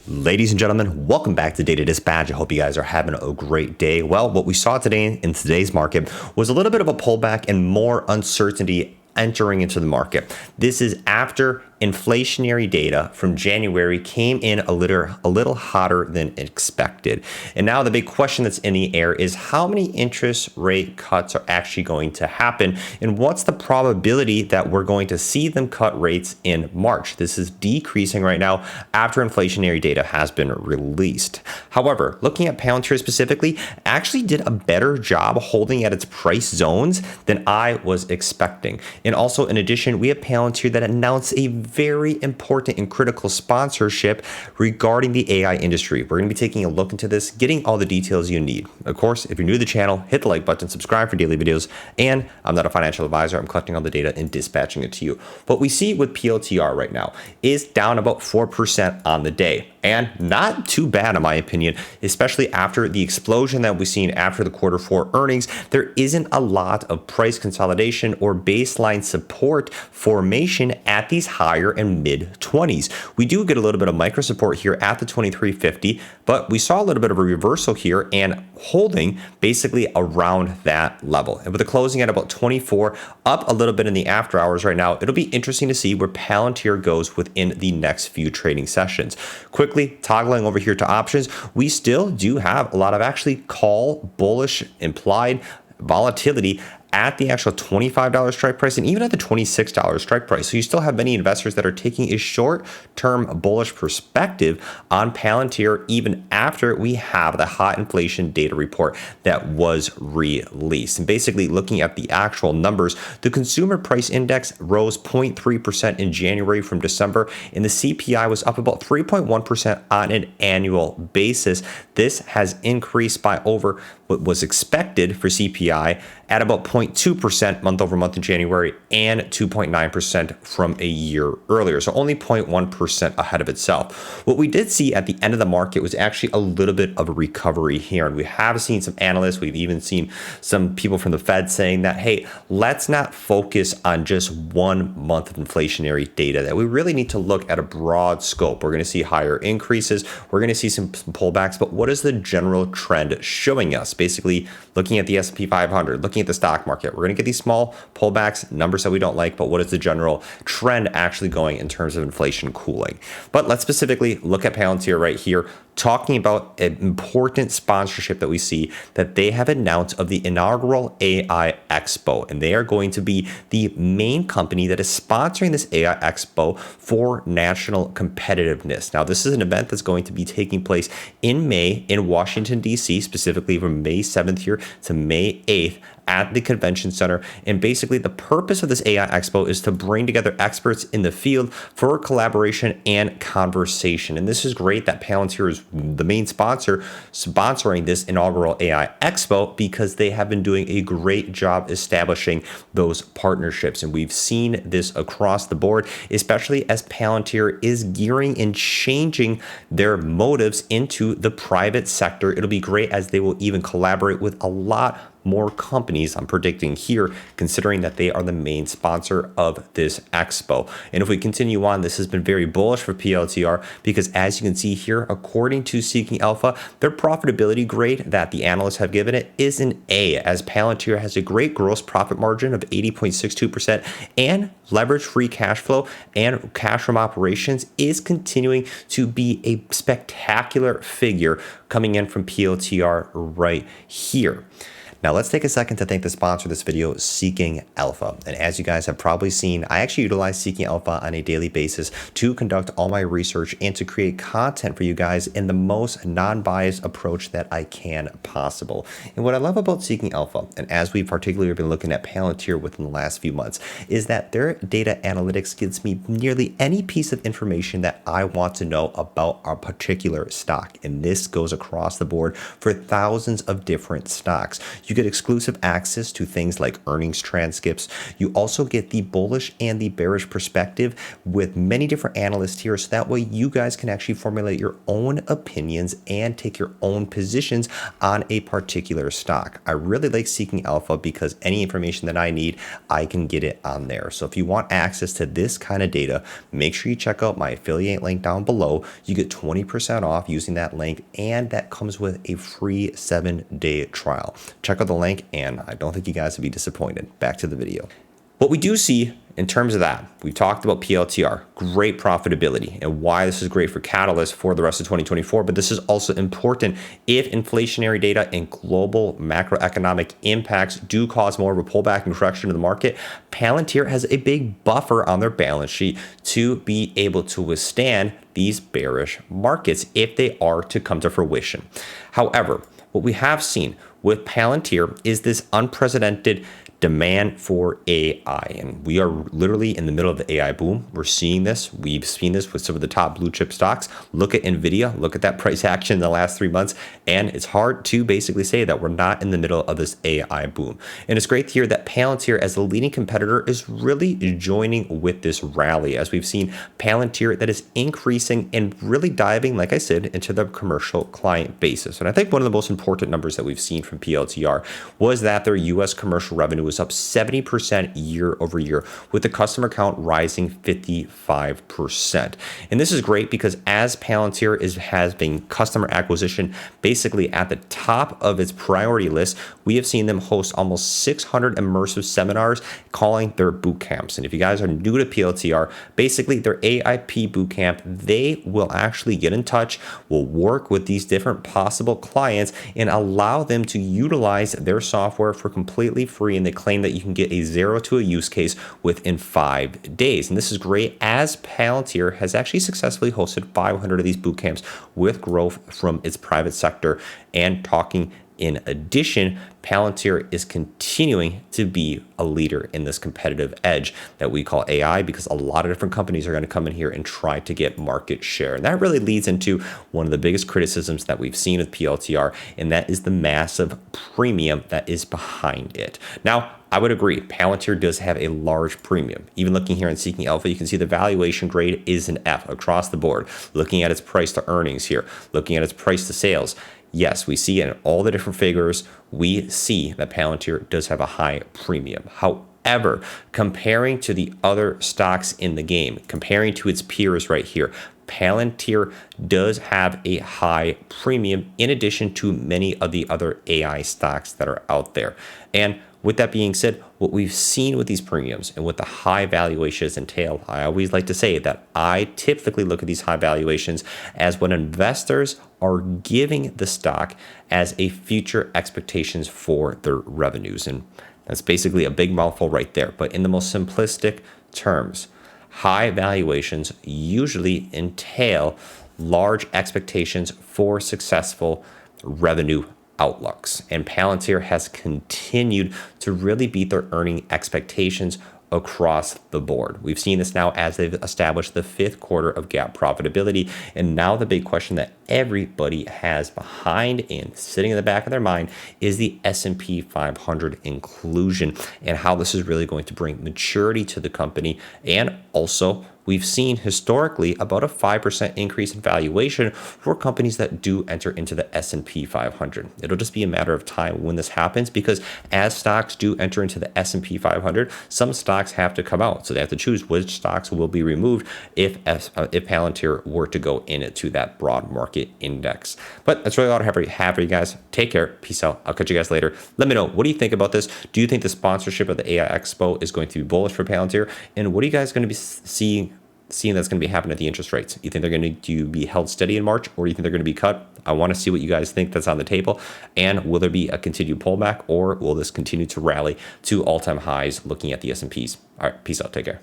Ladies and gentlemen, welcome back to Data Dispatch. I hope you guys are having a great day. Well, what we saw today in today's market was a little bit of a pullback and more uncertainty entering into the market. This is after inflationary data from January came in a little hotter than expected. And now the big question that's in the air is how many interest rate cuts are actually going to happen, and what's the probability that we're going to see them cut rates in March? This is decreasing right now after inflationary data has been released. However, looking at Palantir specifically, actually did a better job holding at its price zones than I was expecting. And also, in addition, we have Palantir that announced a very important and critical sponsorship regarding the AI industry. We're going to be taking a look into this, getting all the details you need. Of course, if you're new to the channel, hit the like button, subscribe for daily videos, and I'm not a financial advisor. I'm collecting all the data and dispatching it to you. What we see with PLTR right now is down about 4% on the day. And not too bad, in my opinion, especially after the explosion that we've seen after the Q4 earnings. There isn't a lot of price consolidation or baseline support formation at these higher and mid 20s. We do get a little bit of micro support here at the 2350, but we saw a little bit of a reversal here and holding basically around that level. And with the closing at about 24, up a little bit in the after hours right now, it'll be interesting to see where Palantir goes within the next few trading sessions. Quickly toggling over here to options, we still do have a lot of actually call bullish implied volatility at the actual $25 strike price and even at the $26 strike price. So you still have many investors that are taking a short-term bullish perspective on Palantir even after we have the hot inflation data report that was released. And basically looking at the actual numbers, the consumer price index rose 0.3% in January from December, and the CPI was up about 3.1% on an annual basis. This has increased by over what was expected for CPI at about 0.2% month over month in January and 2.9% from a year earlier. So only 0.1% ahead of itself. What we did see at the end of the market was actually a little bit of a recovery here. And we have seen some analysts, we've even seen some people from the Fed saying that, hey, let's not focus on just 1 month of inflationary data, that we really need to look at a broad scope. We're going to see higher increases. We're going to see some pullbacks, but what is the general trend showing us? Basically looking at the S&P 500, looking at the stock market, we're going to get these small pullbacks, numbers that we don't like, but what is the general trend actually going in terms of inflation cooling? But let's specifically look at Palantir right here, talking about an important sponsorship that we see that they have announced of the inaugural AI Expo. And they are going to be the main company that is sponsoring this AI Expo for national competitiveness. Now, this is an event that's going to be taking place in May in Washington, D.C., specifically from May 7th here to May 8th at the convention center. And basically the purpose of this AI Expo is to bring together experts in the field for collaboration and conversation. And this is great that Palantir is the main sponsor sponsoring this inaugural AI Expo, because they have been doing a great job establishing those partnerships. And we've seen this across the board, especially as Palantir is gearing and changing their motives into the private sector. It'll be great as they will even collaborate with a lot more companies, I'm predicting here, considering that they are the main sponsor of this expo. And if we continue on, this has been very bullish for PLTR, because as you can see here, according to Seeking Alpha, their profitability grade that the analysts have given it is an A, as Palantir has a great gross profit margin of 80.62% and leverage free cash flow and cash from operations is continuing to be a spectacular figure coming in from PLTR right here. Now let's take a second to thank the sponsor of this video, Seeking Alpha. And as you guys have probably seen, I actually utilize Seeking Alpha on a daily basis to conduct all my research and to create content for you guys in the most non-biased approach that I can possible. And what I love about Seeking Alpha, and as we've particularly been looking at Palantir within the last few months, is that their data analytics gives me nearly any piece of information that I want to know about a particular stock. And this goes across the board for thousands of different stocks. You get exclusive access to things like earnings transcripts. You also get the bullish and the bearish perspective with many different analysts here. So that way you guys can actually formulate your own opinions and take your own positions on a particular stock. I really like Seeking Alpha because any information that I need, I can get it on there. So if you want access to this kind of data, make sure you check out my affiliate link down below. You get 20% off using that link, and that comes with a free 7-day trial. Check out the link, and I don't think you guys will be disappointed. Back to the video. What we do see in terms of that, we've talked about PLTR, great profitability, and why this is great for Catalyst for the rest of 2024. But this is also important if inflationary data and global macroeconomic impacts do cause more of a pullback and correction in the market. Palantir has a big buffer on their balance sheet to be able to withstand these bearish markets if they are to come to fruition. However, what we have seen with Palantir is this unprecedented demand for AI. And we are literally in the middle of the AI boom. We're seeing this. We've seen this with some of the top blue chip stocks. Look at NVIDIA. Look at that price action in the last 3 months. And it's hard to basically say that we're not in the middle of this AI boom. And it's great to hear that Palantir, as the leading competitor, is really joining with this rally, as we've seen Palantir that is increasing and really diving, like I said, into the commercial client basis. And I think one of the most important numbers that we've seen from PLTR was that their US commercial revenue was up 70% year over year, with the customer count rising 55%. And this is great because as Palantir has been customer acquisition basically at the top of its priority list, we have seen them host almost 600 immersive seminars calling their boot camps. And if you guys are new to PLTR, basically their AIP boot camp, they will actually get in touch, will work with these different possible clients and allow them to utilize their software for completely free. And they claim that you can get a 0 to a use case within 5 days. And this is great, as Palantir has actually successfully hosted 500 of these boot camps with growth from its private sector. And talking in addition, Palantir is continuing to be a leader in this competitive edge that we call AI, because a lot of different companies are going to come in here and try to get market share. And that really leads into one of the biggest criticisms that we've seen with PLTR, and that is the massive premium that is behind it. Now, I would agree, Palantir does have a large premium. Even looking here in Seeking Alpha, you can see the valuation grade is an F across the board. Looking at its price to earnings here, looking at its price to sales, yes, we see in all the different figures, we see that Palantir does have a high premium. However, comparing to the other stocks in the game, comparing to its peers right here, Palantir does have a high premium in addition to many of the other AI stocks that are out there. And with that being said, what we've seen with these premiums and what the high valuations entail, I always like to say that I typically look at these high valuations as when investors are giving the stock as a future expectations for their revenues. And that's basically a big mouthful right there. But in the most simplistic terms, high valuations usually entail large expectations for successful revenue outlooks. And Palantir has continued to really beat their earning expectations across the board. We've seen this now as they've established the 5th quarter of GAAP profitability. And now the big question that everybody has behind and sitting in the back of their mind is the S&P 500 inclusion and how this is really going to bring maturity to the company. And also, we've seen historically about a 5% increase in valuation for companies that do enter into the S&P 500. It'll just be a matter of time when this happens, because as stocks do enter into the S&P 500, some stocks have to come out. So they have to choose which stocks will be removed if Palantir were to go into that broad market index. But that's really all I have for you guys. Take care. Peace out. I'll catch you guys later. Let me know, what do you think about this? Do you think the sponsorship of the AI Expo is going to be bullish for Palantir? And what are you guys going to be seeing that's going to be happening at the interest rates? You think they're going to be held steady in March, or do you think they're going to be cut? I want to see what you guys think that's on the table. And will there be a continued pullback, or will this continue to rally to all-time highs looking at the S&Ps? All right, peace out. Take care.